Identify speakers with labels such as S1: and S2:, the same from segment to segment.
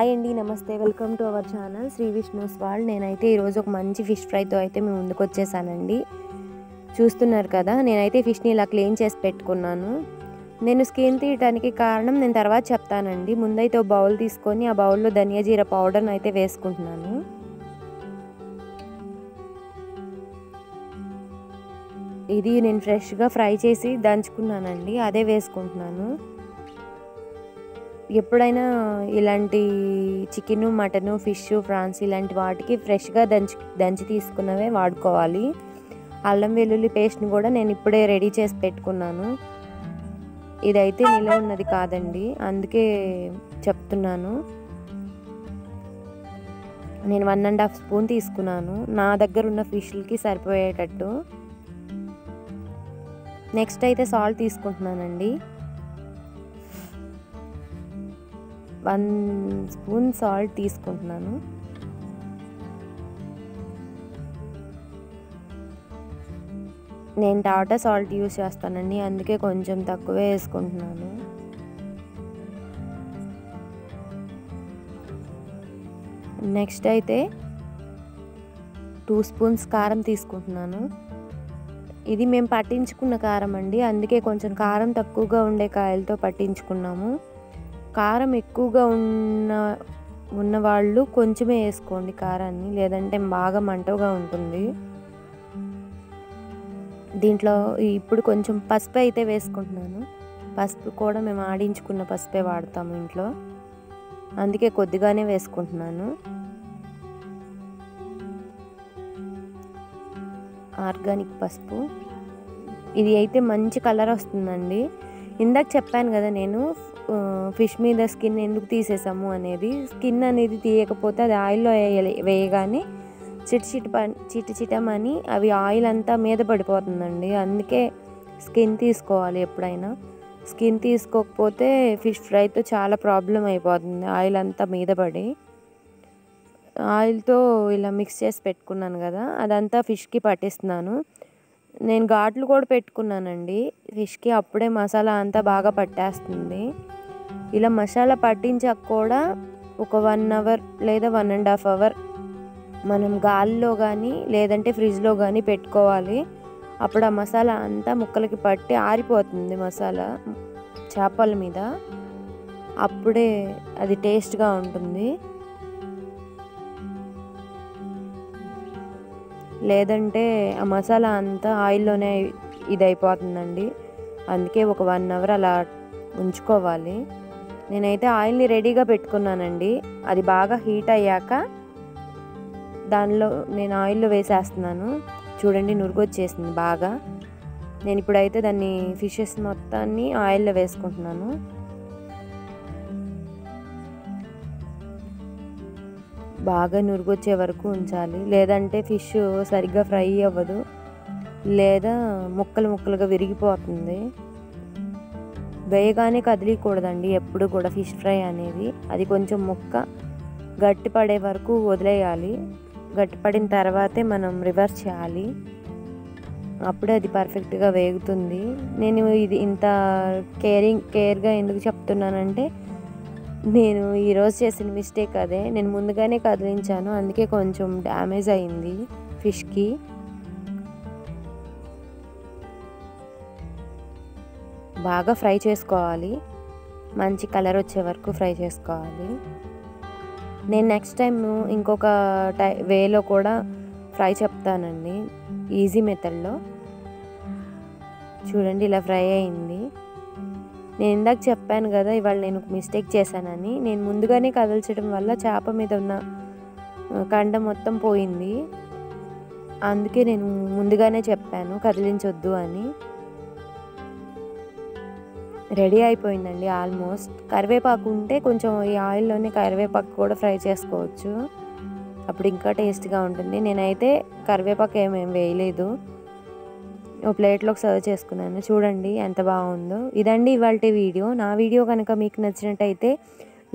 S1: Hi అండి, నమస్తే. Welcome to our channel Shri Vishnu's world. నేనైతే ఈరోజు ఒక మంచి ఫిష్ ఫ్రైతో అయితే మేము ముందుకు వచ్చేసానండి. చూస్తున్నారు కదా, నేనైతే ఫిష్ని ఇలా క్లీన్ చేసి పెట్టుకున్నాను. నేను స్కిన్ తీయడానికి కారణం నేను తర్వాత చెప్తానండి. ముందైతే ఒక బౌల్ తీసుకొని ఆ బౌల్లో ధనియా జీరా పౌడర్ని అయితే వేసుకుంటున్నాను. ఇది నేను ఫ్రెష్గా ఫ్రై చేసి దంచుకున్నానండి, అదే వేసుకుంటున్నాను. ఎప్పుడైనా ఇలాంటి చికెను, మటను, ఫిష్, ప్రాన్స్ ఇలాంటి వాటికి ఫ్రెష్గా దంచి తీసుకున్నవే వాడుకోవాలి. అల్లం వెల్లుల్లి పేస్ట్ని కూడా నేను ఇప్పుడే రెడీ చేసి పెట్టుకున్నాను. ఇదైతే నిల్వ ఉన్నది కాదండి, అందుకే చెప్తున్నాను. నేను 1.5 స్పూన్ తీసుకున్నాను, నా దగ్గర ఉన్న ఫిష్లకి సరిపోయేటట్టు. నెక్స్ట్ అయితే సాల్ట్ తీసుకుంటున్నానండి. 1 స్పూన్ సాల్ట్ తీసుకుంటున్నాను. నేను టాటా సాల్ట్ యూస్ చేస్తానండి, అందుకే కొంచెం తక్కువే వేసుకుంటున్నాను. నెక్స్ట్ అయితే 2 స్పూన్స్ కారం తీసుకుంటున్నాను. ఇది మేము పట్టించుకున్న కారం అండి, అందుకే కొంచెం కారం తక్కువగా ఉండే కాయలతో పట్టించుకున్నాము. కారం ఎక్కువగా ఉన్నవాళ్ళు కొంచెమే వేసుకోండి కారాన్ని, లేదంటే బాగా మంటగా ఉంటుంది. దీంట్లో ఇప్పుడు కొంచెం పసుపు అయితే వేసుకుంటున్నాను. పసుపు కూడా మేము ఆడించుకున్న పసుపే వాడతాము ఇంట్లో, అందుకే కొద్దిగానే వేసుకుంటున్నాను. ఆర్గానిక్ పసుపు. ఇది అయితే మంచి కలర్ వస్తుందండి. ఇందాక చెప్పాను కదా నేను ఫిష్ మీద స్కిన్ ఎందుకు తీసేసాము అనేది. స్కిన్ అనేది తీయకపోతే అది ఆయిల్లో వేయగానే చిటమని అవి ఆయిల్ అంతా మీద పడిపోతుందండి. అందుకే స్కిన్ తీసుకోవాలి ఎప్పుడైనా. స్కిన్ తీసుకోకపోతే ఫిష్ ఫ్రైతో చాలా ప్రాబ్లం అయిపోతుంది, ఆయిల్ అంతా మీద పడి. ఆయిల్తో ఇలా మిక్స్ చేసి పెట్టుకున్నాను కదా, అదంతా ఫిష్కి పట్టిస్తున్నాను. నేను ఘాట్లు కూడా పెట్టుకున్నానండి ఫిష్కి, అప్పుడే మసాలా అంతా బాగా పట్టేస్తుంది. ఇలా మసాలా పట్టించాక కూడా ఒక 1 అవర్ లేదా 1.5 అవర్ మనం గాలిలో కానీ లేదంటే ఫ్రిడ్జ్లో కానీ పెట్టుకోవాలి. అప్పుడు ఆ మసాలా అంతా ముక్కలకి పట్టి ఆరిపోతుంది మసాలా చేపల మీద, అప్పుడే అది టేస్ట్గా ఉంటుంది. లేదంటే ఆ మసాలా అంతా ఆయిల్లోనే ఇదైపోతుందండి. అందుకే ఒక 1 అవర్ అలా ఉంచుకోవాలి. నేనైతే ఆయిల్ని రెడీగా పెట్టుకున్నానండి. అది బాగా హీట్ అయ్యాక దానిలో నేను ఆయిల్లో వేసేస్తున్నాను. చూడండి, నురుగు వచ్చేసింది బాగా. నేను ఇప్పుడైతే దాన్ని ఫిషెస్ మొత్తాన్ని ఆయిల్లో వేసుకుంటున్నాను. బాగా నురుగు వచ్చే వరకు ఉంచాలి, లేదంటే ఫిష్ సరిగ్గా ఫ్రై అవ్వదు, లేదా ముక్కలుగా విరిగిపోతుంది. వేయగానే కదిలియకూడదండి ఎప్పుడు కూడా ఫిష్ ఫ్రై అనేది. అది కొంచెం ముక్క గట్టిపడే వరకు వదిలేయాలి. గట్టిపడిన తర్వాతే మనం రివర్స్ చేయాలి, అప్పుడే అది పర్ఫెక్ట్గా వేగుతుంది. నేను ఇది ఇంత కేర్గా ఎందుకు చెప్తున్నానంటే, నేను ఈరోజు చేసిన మిస్టేక్ అదే. నేను ముందుగానే కదిలించాను, అందుకే కొంచెం డ్యామేజ్ అయింది ఫిష్కి. బాగా ఫ్రై చేసుకోవాలి, మంచి కలర్ వచ్చే వరకు ఫ్రై చేసుకోవాలి. నేను నెక్స్ట్ టైం ఇంకొక వేలో కూడా ఫ్రై చెప్తానండి, ఈజీ మెథడ్లో. చూడండి, ఇలా ఫ్రై అయింది. నేను ఇందాక చెప్పాను కదా ఇవాళ నేను మిస్టేక్ చేశానని. నేను ముందుగానే కదల్చడం వల్ల చేప మీద ఉన్న కండ మొత్తం పోయింది, అందుకే నేను ముందుగానే చెప్పాను కదిలించొద్దు అని. రెడీ అయిపోయిందండి ఆల్మోస్ట్. కరివేపాకు ఉంటే కొంచెం ఈ ఆయిల్లోనే కరివేపాకు కూడా ఫ్రై చేసుకోవచ్చు, అప్పుడు ఇంకా టేస్ట్గా ఉంటుంది. నేనైతే కరివేపాకు ఏమేమి వేయలేదు, ఓ ప్లేట్లోకి సర్వ్ చేసుకున్నాను. చూడండి ఎంత బాగుందో. ఇదండి ఇవాల్టి వీడియో. నా వీడియో కనుక మీకు నచ్చినట్టయితే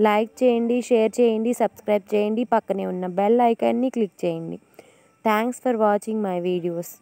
S1: లైక్ చేయండి, షేర్ చేయండి, సబ్స్క్రైబ్ చేయండి, పక్కనే ఉన్న బెల్ ఐకాన్ని క్లిక్ చేయండి. Thanks for watching my videos.